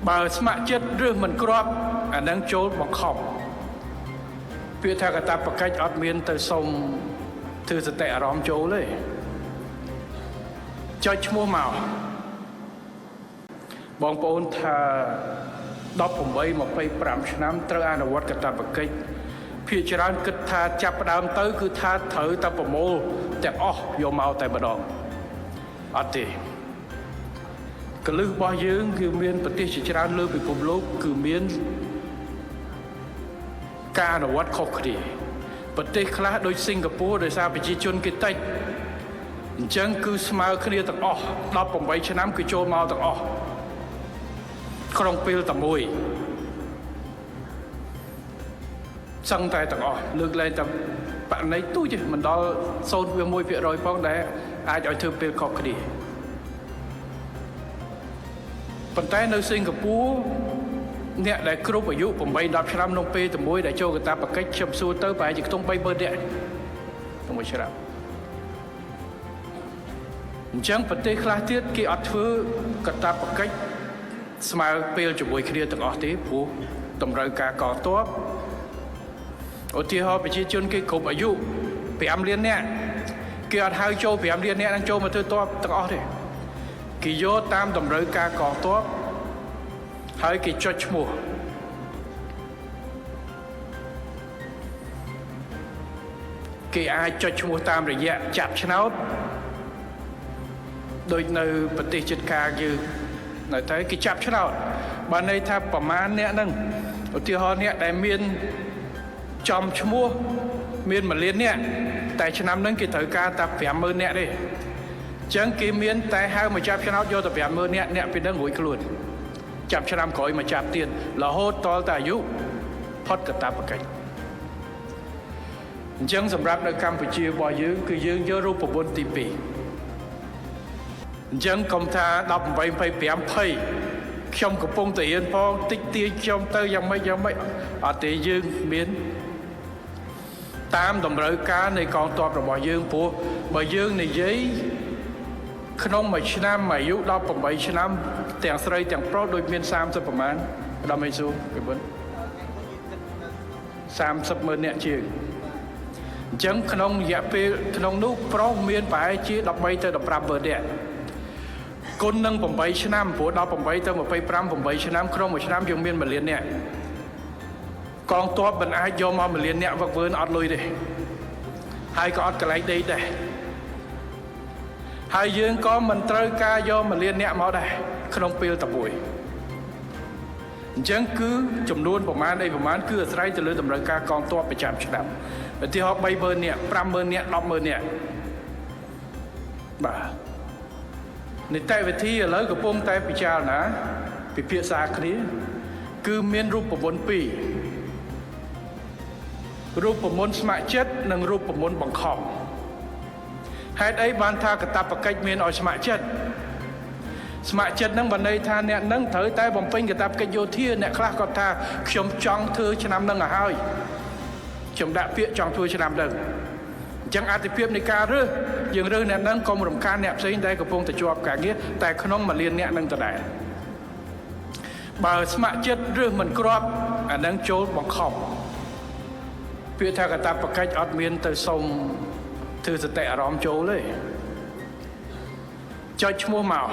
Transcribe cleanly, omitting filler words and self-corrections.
បើស្ម័គ្រចិត្តឬមិនគ្រាប់អានឹងចូលបង្ខំពាក្យថាកតាបកិច្ចអត់មានទៅសុំធ្វើសតិអារម្មណ៍ចូលទេចុចឈ្មោះមកបងប្អូនថា18-25 ឆ្នាំត្រូវអនុវត្តកតាបកិច្ចភាគច្រើនគិតថាចាប់ផ្ដើមទៅគឺថាត្រូវតែប្រមូលទាំងអស់យកមកតែម្ដងអត់ទេកលឹះរបស់យើងគឺមានប្រទេសជាច្រើនលើពិភពលោកគឺមានការអនុវត្តខុសគ្នាប្រទេសខ្លះដូចសិង្ហបុរីដោយសារប្រជាជនគេតិចអញ្ចឹងគឺស្មើគ្នាទាំងអស់18ឆ្នាំគឺចូលមកទាំងអស់ក្នុងពេលតែមួយសឹងតែទាំងអស់លើកលែងតែបណិទូចមិនដល់ 0.1% ផងដែលអាចឲ្យធ្វើពេលខុសគ្នាប៉ុន្តែនៅសិង្ហបុរីអ្នកដែលគ្រប់អាយុ 8-10 ឆ្នាំក្នុងពេលតែមួយដែលចូលកតាបកិច្ចខ្ញុំសួរទៅប្រហែលជាខ្ទង់ 30000 នាក់ក្នុងមួយឆ្នាំអញ្ចឹងប្រទេសខ្លះទៀតគេអត់ធ្វើកតាបកិច្ចស្មើពេលជាមួយគ្នាទាំងអស់ទេព្រោះតម្រូវការកងទ័ពឧទាហរណ៍ប្រជាជនគេគ្រប់អាយុ5លាននាក់គេអត់ហៅចូល5លាននាក់នឹងចូលមកធ្វើទ័ពទាំងអស់ទេគេយកតាមតម្រូវការកងទ័ពហើយគេចុចឈ្មោះគេអាចចុចឈ្មោះតាមរយៈចាប់ឆ្នោតដូចនៅប្រទេសជិតខាងយើងនៅតែគេចាប់ឆ្នោតបើន័យថាប្រមាណអ្នកហ្នឹងឧទាហរណ៍អ្នកដែលមានចំឈ្មោះមាន1លាននាក់តែឆ្នាំហ្នឹងគេត្រូវការតែ 50000 នាក់ទេអញ្ចឹងគេមានតែហៅមកចាប់ឆ្នោតយកតែ 50000 នាក់អ្នកពីហ្នឹងរួចខ្លួនចាប់ឆ្នាំក្រោយមកចាប់ទៀតរហូតតតែអាយុផុតកតាបកិច្ចអញ្ចឹងសម្រាប់នៅកម្ពុជារបស់យើងគឺយើងយករូបមន្តទី2អញ្ចឹងកុំថា18-25 20ខ្ញុំកំពុងតែរៀនផងតិចទាញខ្ញុំទៅយ៉ាងម៉េចអត់ទេយើងមានតាមតម្រូវការនៃកងទ័ពរបស់យើងព្រោះបើយើងនិយាយក្នុងមួយឆ្នាំអាយុ18ឆ្នាំទាំងស្រីទាំងប្រុសដូចមាន30ប្រមាណដល់មិនសួរពីបុន300000នាក់ជាងអញ្ចឹងក្នុងរយៈពេលក្នុងនោះប្រុសមានប្រហែលជា13ទៅ150000នាក់គុណនឹង8ឆ្នាំព្រោះ18ទៅ25 8ឆ្នាំក្នុងមួយឆ្នាំយើងមាន1លាននាក់កងទ័ពមិនអាចយកមក1លាននាក់វឹកវើអត់លុយទេហើយក៏អត់កន្លែងដេកដែរហើយយើងក៏មិនត្រូវការយក1លាននាក់មកដែរក្នុងពេលតែមួយអញ្ចឹងគឺចំនួនប្រមាណគឺអាស្រ័យទៅលើតម្រូវការកងទ័ពប្រចាំឆ្នាំឧទាហរណ៍30000នាក់50000នាក់100,000នាក់បាទនីតិវិធីឥឡូវកំពុងតែពិចារណាពិភាក្សាគ្នាគឺមានរូបមន្ត2រូបមន្តស្ម័គ្រចិត្តនិងរូបមន្តបង្ខំហេតុអីបានថាកតាបកិច្ចមានឲ្យស្ម័គ្រចិត្តហ្នឹងបានន័យថាអ្នកនឹងត្រូវតែបំពេញកតាបកិច្ចយោធាអ្នកខ្លះគាត់ថាខ្ញុំចង់ធ្វើឆ្នាំហ្នឹងឲ្យហើយខ្ញុំដាក់ពាក្យចង់ធ្វើឆ្នាំហ្នឹងអញ្ចឹងអតិភិបនៃការរើសយើងរើសអ្នកហ្នឹងកុំរំខានអ្នកផ្សេងដែលកំពុងតែជាប់ការងារតែក្នុង1លានអ្នកហ្នឹងដដែលបើស្ម័គ្រចិត្តឬមិនគ្រាប់អាហ្នឹងចូលបង្ខំពាក្យថាកតាបកិច្ចអត់មានទៅសុំធ្វើសតិអារម្មណ៍ចូលទេចុចឈ្មោះមក